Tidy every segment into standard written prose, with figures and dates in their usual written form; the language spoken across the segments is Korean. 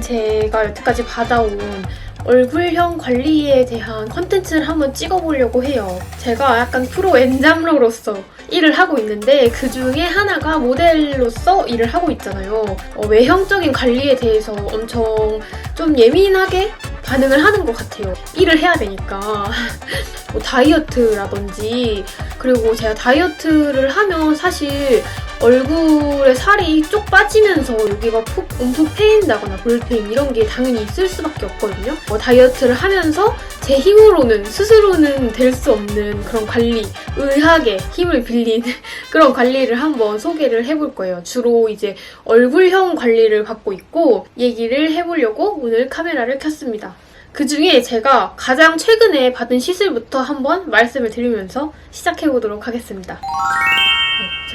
제가 여태까지 받아온 얼굴형 관리에 대한 컨텐츠를 한번 찍어보려고 해요. 제가 약간 프로 엔잡러로서 일을 하고 있는데 그 중에 하나가 모델로서 일을 하고 있잖아요. 외형적인 관리에 대해서 엄청 좀 예민하게 반응을 하는 것 같아요. 일을 해야 되니까. 뭐 다이어트라든지, 그리고 제가 다이어트를 하면 사실 얼굴에 살이 쪽 빠지면서 여기가 엄청 패인다거나 볼페인 이런 게 당연히 있을 수밖에 없거든요. 다이어트를 하면서 제 힘으로는 스스로는 될 수 없는 그런 관리, 의학의 힘을 빌린 그런 관리를 한번 소개를 해볼 거예요. 주로 이제 얼굴형 관리를 받고 있고 얘기를 해보려고 오늘 카메라를 켰습니다. 그 중에 제가 가장 최근에 받은 시술부터 한번 말씀을 드리면서 시작해보도록 하겠습니다.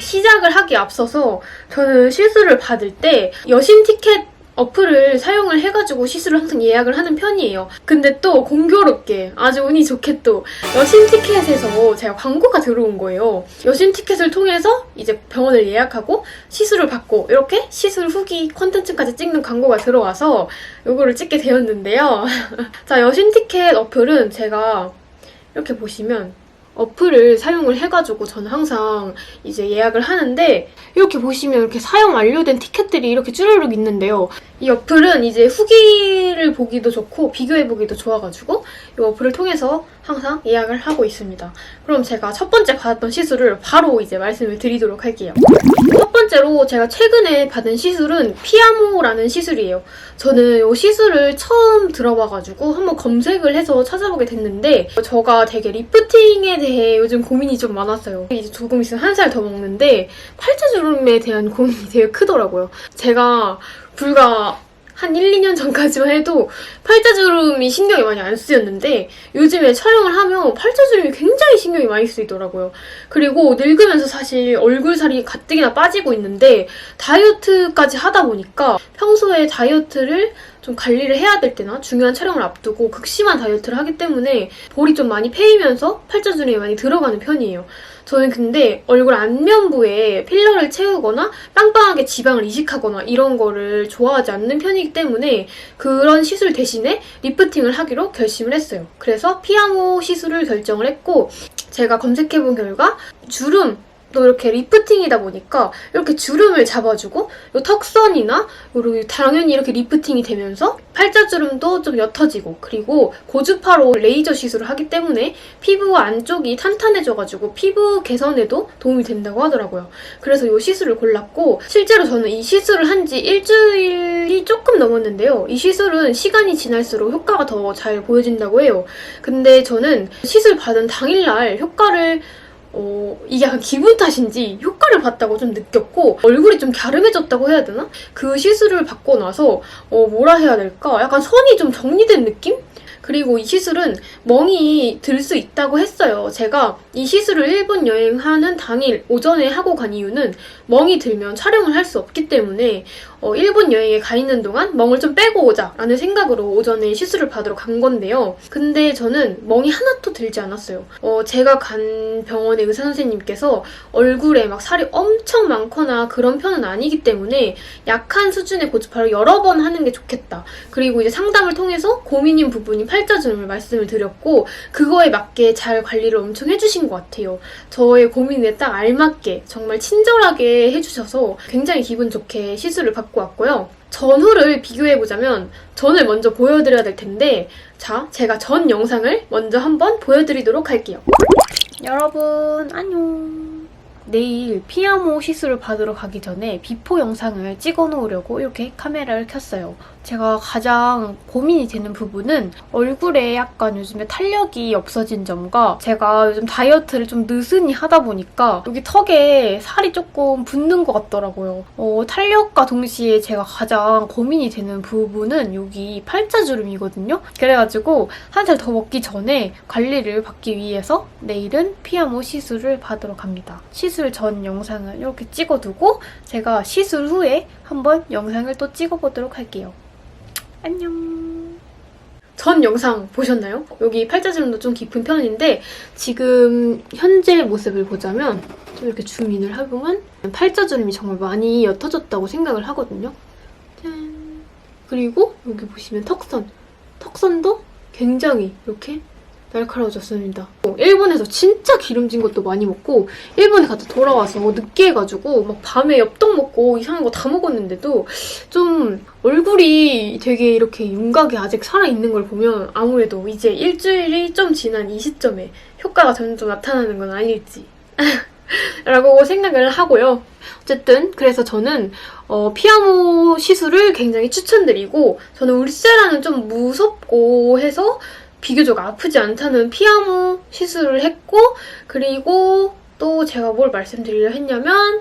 시작을 하기에 앞서서 저는 시술을 받을 때 여신 티켓 어플을 사용을 해가지고 시술을 항상 예약을 하는 편이에요. 근데 또 공교롭게 아주 운이 좋게 또 여신 티켓에서 제가 광고가 들어온 거예요. 여신 티켓을 통해서 이제 병원을 예약하고 시술을 받고 이렇게 시술 후기 콘텐츠까지 찍는 광고가 들어와서 이거를 찍게 되었는데요. 자, 여신 티켓 어플은 제가 이렇게 보시면 어플을 사용을 해가지고 저는 항상 이제 예약을 하는데 이렇게 보시면 이렇게 사용 완료된 티켓들이 이렇게 쭈루룩 있는데요. 이 어플은 이제 후기를 보기도 좋고 비교해보기도 좋아가지고 이 어플을 통해서 항상 예약을 하고 있습니다. 그럼 제가 첫 번째 받았던 시술을 바로 이제 말씀을 드리도록 할게요. 첫 번째로 제가 최근에 받은 시술은 피아모라는 시술이에요. 저는 이 시술을 처음 들어봐가지고 한번 검색을 해서 찾아보게 됐는데 제가 되게 리프팅에 대해 요즘 고민이 좀 많았어요. 이제 조금 있으면 1살 더 먹는데 팔자주름에 대한 고민이 되게 크더라고요. 제가 불과 한 1, 2년 전까지만 해도 팔자주름이 신경이 많이 안 쓰였는데 요즘에 촬영을 하면 팔자주름이 굉장히 신경이 많이 쓰이더라고요. 그리고 늙으면서 사실 얼굴살이 가뜩이나 빠지고 있는데 다이어트까지 하다 보니까 평소에 다이어트를 좀 관리를 해야 될 때나 중요한 촬영을 앞두고 극심한 다이어트를 하기 때문에 볼이 좀 많이 패이면서 팔자주름이 많이 들어가는 편이에요. 저는 근데 얼굴 안면부에 필러를 채우거나 빵빵하게 지방을 이식하거나 이런 거를 좋아하지 않는 편이기 때문에 그런 시술 대신에 리프팅을 하기로 결심을 했어요. 그래서 피아모 시술을 결정을 했고 제가 검색해본 결과 주름 또 이렇게 리프팅이다 보니까 이렇게 주름을 잡아주고 이 턱선이나 그리고 당연히 이렇게 리프팅이 되면서 팔자주름도 좀 옅어지고 그리고 고주파로 레이저 시술을 하기 때문에 피부 안쪽이 탄탄해져가지고 피부 개선에도 도움이 된다고 하더라고요. 그래서 이 시술을 골랐고 실제로 저는 이 시술을 한 지 일주일이 조금 넘었는데요. 이 시술은 시간이 지날수록 효과가 더 잘 보여진다고 해요. 근데 저는 시술 받은 당일날 효과를 이게 약간 기분 탓인지 효과를 봤다고 좀 느꼈고 얼굴이 좀 갸름해졌다고 해야 되나? 그 시술을 받고 나서 뭐라 해야 될까? 약간 선이 좀 정리된 느낌? 그리고 이 시술은 멍이 들 수 있다고 했어요. 제가 이 시술을 일본 여행하는 당일 오전에 하고 간 이유는 멍이 들면 촬영을 할 수 없기 때문에 일본 여행에 가 있는 동안 멍을 좀 빼고 오자 라는 생각으로 오전에 시술을 받으러 간 건데요. 근데 저는 멍이 하나도 들지 않았어요. 제가 간 병원의 의사 선생님께서 얼굴에 막 살이 엄청 많거나 그런 편은 아니기 때문에 약한 수준의 고주파를 여러 번 하는 게 좋겠다. 그리고 이제 상담을 통해서 고민인 부분이 팔자주름을 말씀을 드렸고 그거에 맞게 잘 관리를 엄청 해주신 것 같아요. 저의 고민에 딱 알맞게 정말 친절하게 해주셔서 굉장히 기분 좋게 시술을 받고 왔고요. 전후를 비교해보자면 전을 먼저 보여드려야 될 텐데 자, 제가 전 영상을 먼저 한번 보여드리도록 할게요. 여러분 안녕. 내일 피아모 시술을 받으러 가기 전에 비포 영상을 찍어 놓으려고 이렇게 카메라를 켰어요. 제가 가장 고민이 되는 부분은 얼굴에 약간 요즘에 탄력이 없어진 점과 제가 요즘 다이어트를 좀 느슨히 하다 보니까 여기 턱에 살이 조금 붙는 것 같더라고요. 탄력과 동시에 제가 가장 고민이 되는 부분은 여기 팔자주름이거든요. 그래가지고 1살 더 먹기 전에 관리를 받기 위해서 내일은 피아모 시술을 받으러 갑니다. 시술 전 영상을 이렇게 찍어두고 제가 시술 후에 한번 영상을 또 찍어보도록 할게요. 안녕. 전 영상 보셨나요? 여기 팔자주름도 좀 깊은 편인데 지금 현재 모습을 보자면 좀 이렇게 줌인을 해보면 팔자주름이 정말 많이 옅어졌다고 생각을 하거든요. 짠. 그리고 여기 보시면 턱선도 굉장히 이렇게 날카로워졌습니다. 일본에서 진짜 기름진 것도 많이 먹고 일본에 갔다 돌아와서 느끼해가지고 막 밤에 엽떡 먹고 이상한 거 다 먹었는데도 좀 얼굴이 되게 이렇게 윤곽이 아직 살아있는 걸 보면 아무래도 이제 일주일이 좀 지난 이 시점에 효과가 점점 나타나는 건 아닐지 라고 생각을 하고요. 어쨌든 그래서 저는 피아모 시술을 굉장히 추천드리고 저는 울세라는 좀 무섭고 해서 비교적 아프지 않다는 피아모 시술을 했고 그리고 또 제가 뭘 말씀드리려 했냐면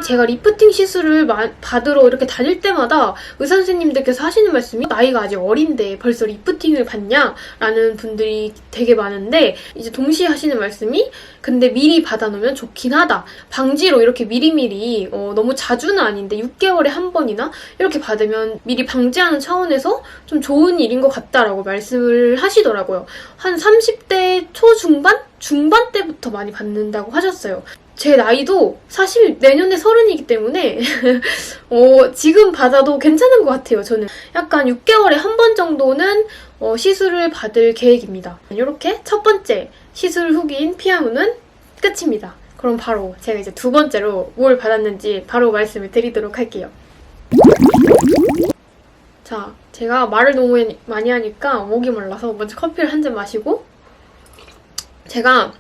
제가 리프팅 시술을 받으러 이렇게 다닐 때마다 의사 선생님들께서 하시는 말씀이 나이가 아직 어린데 벌써 리프팅을 받냐? 라는 분들이 되게 많은데 이제 동시에 하시는 말씀이 근데 미리 받아놓으면 좋긴 하다. 방지로 이렇게 미리미리 너무 자주는 아닌데 6개월에 한 번이나 이렇게 받으면 미리 방지하는 차원에서 좀 좋은 일인 것 같다라고 말씀을 하시더라고요. 한 30대 초중반? 중반 때부터 많이 받는다고 하셨어요. 제 나이도 사실 내년에 30이기 때문에 지금 받아도 괜찮은 것 같아요. 저는 약간 6개월에 한 번 정도는 시술을 받을 계획입니다. 이렇게 첫 번째 시술 후기인 피아모는 끝입니다. 그럼 바로 제가 이제 두 번째로 뭘 받았는지 바로 말씀을 드리도록 할게요. 자, 제가 말을 너무 많이 하니까 목이 말라서 먼저 커피를 한 잔 마시고 제가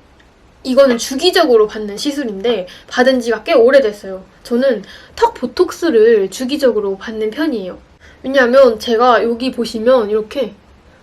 이거는 주기적으로 받는 시술인데 받은 지가 꽤 오래됐어요. 저는 턱 보톡스를 주기적으로 받는 편이에요. 왜냐하면 제가 여기 보시면 이렇게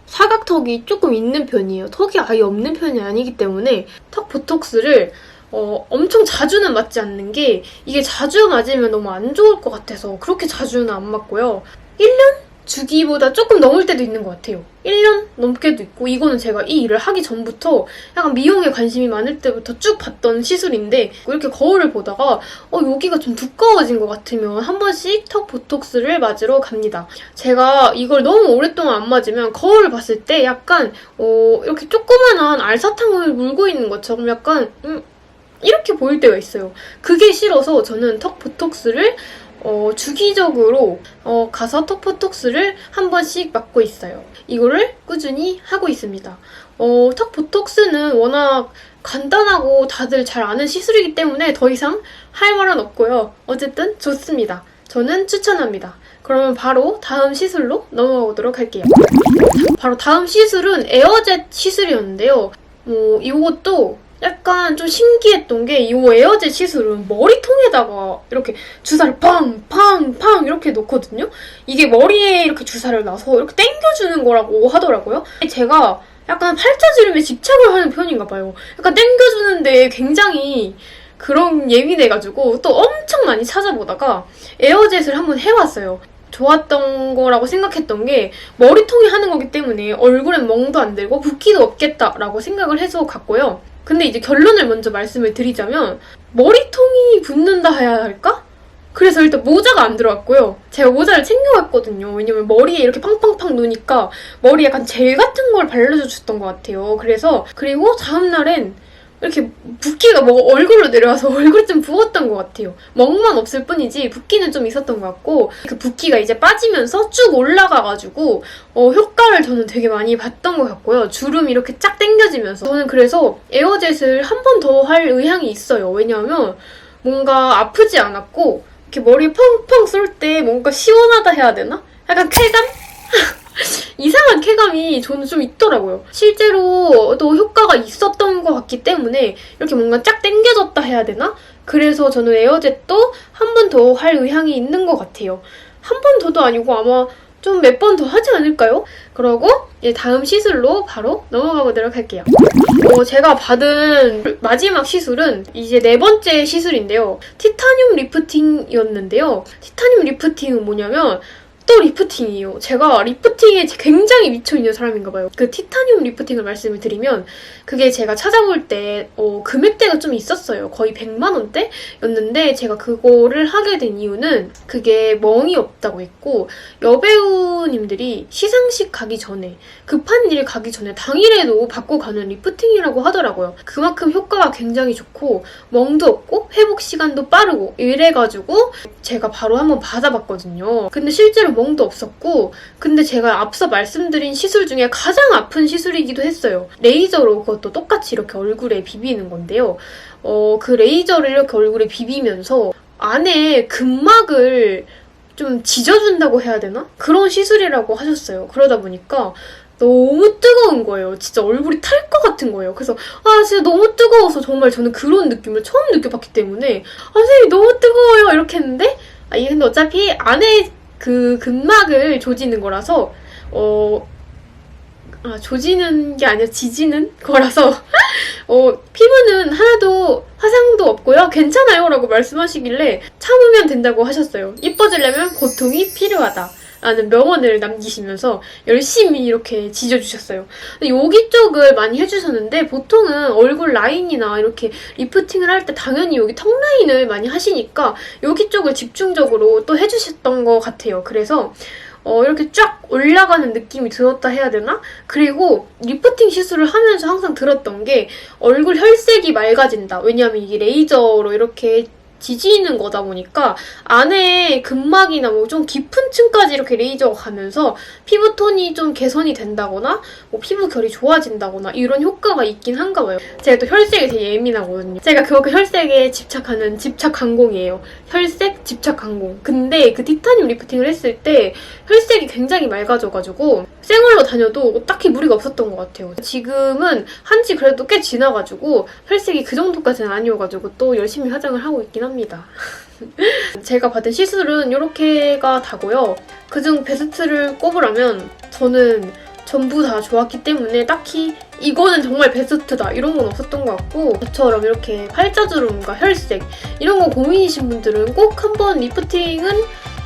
사각턱이 조금 있는 편이에요. 턱이 아예 없는 편이 아니기 때문에 턱 보톡스를 엄청 자주는 맞지 않는 게 이게 자주 맞으면 너무 안 좋을 것 같아서 그렇게 자주는 안 맞고요. 1년? 주기보다 조금 넘을 때도 있는 것 같아요. 1년 넘게도 있고 이거는 제가 이 일을 하기 전부터 약간 미용에 관심이 많을 때부터 쭉 받던 시술인데 이렇게 거울을 보다가 여기가 좀 두꺼워진 것 같으면 한 번씩 턱 보톡스를 맞으러 갑니다. 제가 이걸 너무 오랫동안 안 맞으면 거울을 봤을 때 약간 이렇게 조그만한 알사탕을 물고 있는 것처럼 약간 이렇게 보일 때가 있어요. 그게 싫어서 저는 턱 보톡스를 주기적으로 가서 턱 보톡스를 한 번씩 맞고 있어요. 이거를 꾸준히 하고 있습니다. 턱 보톡스는 워낙 간단하고 다들 잘 아는 시술이기 때문에 더 이상 할 말은 없고요. 어쨌든 좋습니다. 저는 추천합니다. 그러면 바로 다음 시술로 넘어가 보도록 할게요. 바로 다음 시술은 에어젯 시술이었는데요. 이것도 약간 좀 신기했던 게 이 에어젯 시술은 머리통에다가 이렇게 주사를 팡팡팡 이렇게 놓거든요. 이게 머리에 이렇게 주사를 놔서 이렇게 당겨주는 거라고 하더라고요. 제가 약간 팔자주름에 집착을 하는 편인가 봐요. 약간 당겨주는데 굉장히 그런 예민해가지고 또 엄청 많이 찾아보다가 에어젯을 한번 해봤어요. 좋았던 거라고 생각했던 게 머리통에 하는 거기 때문에 얼굴엔 멍도 안 들고 붓기도 없겠다라고 생각을 해서 갔고요. 근데 이제 결론을 먼저 말씀을 드리자면 머리통이 붓는다 해야 할까? 그래서 일단 모자가 안 들어왔고요. 제가 모자를 챙겨왔거든요. 왜냐면 머리에 이렇게 팡팡팡 누니까 머리에 약간 젤 같은 걸 발라줬던 것 같아요. 그리고 다음날엔 이렇게 붓기가 얼굴로 내려와서 얼굴이 좀 부었던 것 같아요. 멍만 없을 뿐이지 붓기는 좀 있었던 것 같고 그 붓기가 이제 빠지면서 쭉 올라가가지고 효과를 저는 되게 많이 봤던 것 같고요. 주름이 이렇게 쫙 당겨지면서 저는 그래서 에어젯을 한 번 더 할 의향이 있어요. 왜냐하면 뭔가 아프지 않았고 이렇게 머리 펑펑 쏠 때 뭔가 시원하다 해야 되나? 약간 쾌감? 이상한 쾌감이 저는 좀 있더라고요. 실제로 또 효과가 있었던 것 같기 때문에 이렇게 뭔가 쫙 당겨졌다 해야 되나? 그래서 저는 에어젯도 한 번 더 할 의향이 있는 것 같아요. 한 번 더도 아니고 아마 좀 몇 번 더 하지 않을까요? 그러고 이제 다음 시술로 바로 넘어가 보도록 할게요. 제가 받은 마지막 시술은 이제 네 번째 시술인데요. 티타늄 리프팅이었는데요. 티타늄 리프팅은 뭐냐면 또 리프팅이에요. 제가 리프팅에 굉장히 미쳐있는 사람인가 봐요. 그 티타늄 리프팅을 말씀을 드리면 그게 제가 찾아볼 때 금액대가 좀 있었어요. 거의 100만 원대였는데 제가 그거를 하게 된 이유는 그게 멍이 없다고 했고 여배우님들이 시상식 가기 전에 급한 일 가기 전에 당일에도 받고 가는 리프팅이라고 하더라고요. 그만큼 효과가 굉장히 좋고 멍도 없고 회복 시간도 빠르고 이래가지고 제가 바로 한번 받아봤거든요. 근데 실제로 멍도 없었고 근데 제가 앞서 말씀드린 시술 중에 가장 아픈 시술이기도 했어요. 레이저로 그것도 똑같이 이렇게 얼굴에 비비는 건데요. 그 레이저를 이렇게 얼굴에 비비면서 안에 근막을 좀 지져준다고 해야 되나? 그런 시술이라고 하셨어요. 그러다 보니까 너무 뜨거운 거예요. 진짜 얼굴이 탈 것 같은 거예요. 그래서 진짜 너무 뜨거워서 정말 저는 그런 느낌을 처음 느껴봤기 때문에 선생님 너무 뜨거워요 이렇게 했는데 이게 근데 어차피 안에 그 근막을 조지는 거라서 조지는 게 아니라 지지는 거라서 피부는 하나도 화상도 없고요. 괜찮아요 라고 말씀하시길래 참으면 된다고 하셨어요. 이뻐지려면 고통이 필요하다 라는 명언을 남기시면서 열심히 이렇게 지져주셨어요. 근데 여기 쪽을 많이 해주셨는데 보통은 얼굴 라인이나 이렇게 리프팅을 할 때 당연히 여기 턱 라인을 많이 하시니까 여기 쪽을 집중적으로 또 해주셨던 것 같아요. 그래서 이렇게 쫙 올라가는 느낌이 들었다 해야 되나? 그리고 리프팅 시술을 하면서 항상 들었던 게 얼굴 혈색이 맑아진다. 왜냐하면 이게 레이저로 이렇게 지지는 거다 보니까 안에 근막이나 뭐 좀 깊은 층까지 이렇게 레이저가 가면서 피부톤이 좀 개선이 된다거나 뭐 피부 결이 좋아진다거나 이런 효과가 있긴 한가 봐요. 제가 또 혈색이 되게 예민하거든요. 제가 그만큼 혈색에 집착하는 집착항공이에요. 혈색 집착항공. 근데 그 티타늄 리프팅을 했을 때 혈색이 굉장히 맑아져가지고 생얼로 다녀도 딱히 무리가 없었던 것 같아요. 지금은 한지 그래도 꽤 지나가지고 혈색이 그 정도까지는 아니어가지고 또 열심히 화장을 하고 있긴 합니다. 제가 받은 시술은 이렇게가 다고요. 그중 베스트를 꼽으라면 저는 전부 다 좋았기 때문에 딱히 이거는 정말 베스트다 이런 건 없었던 것 같고 저처럼 이렇게 팔자주름과 혈색 이런 거 고민이신 분들은 꼭 한번 리프팅은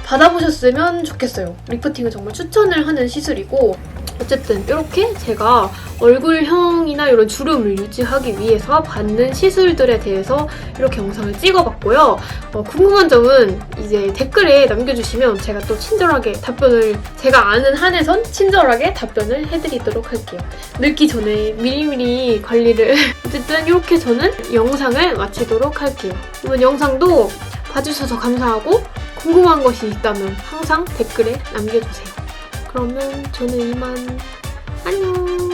받아보셨으면 좋겠어요. 리프팅은 정말 추천을 하는 시술이고 어쨌든 이렇게 제가 얼굴형이나 이런 주름을 유지하기 위해서 받는 시술들에 대해서 이렇게 영상을 찍어봤고요. 궁금한 점은 이제 댓글에 남겨주시면 제가 또 친절하게 답변을 제가 아는 한에선 친절하게 답변을 해드리도록 할게요. 늙기 전에 미리미리 관리를 어쨌든 이렇게 저는 영상을 마치도록 할게요. 이번 영상도 봐주셔서 감사하고 궁금한 것이 있다면 항상 댓글에 남겨주세요. 그러면 저는 이만 안녕.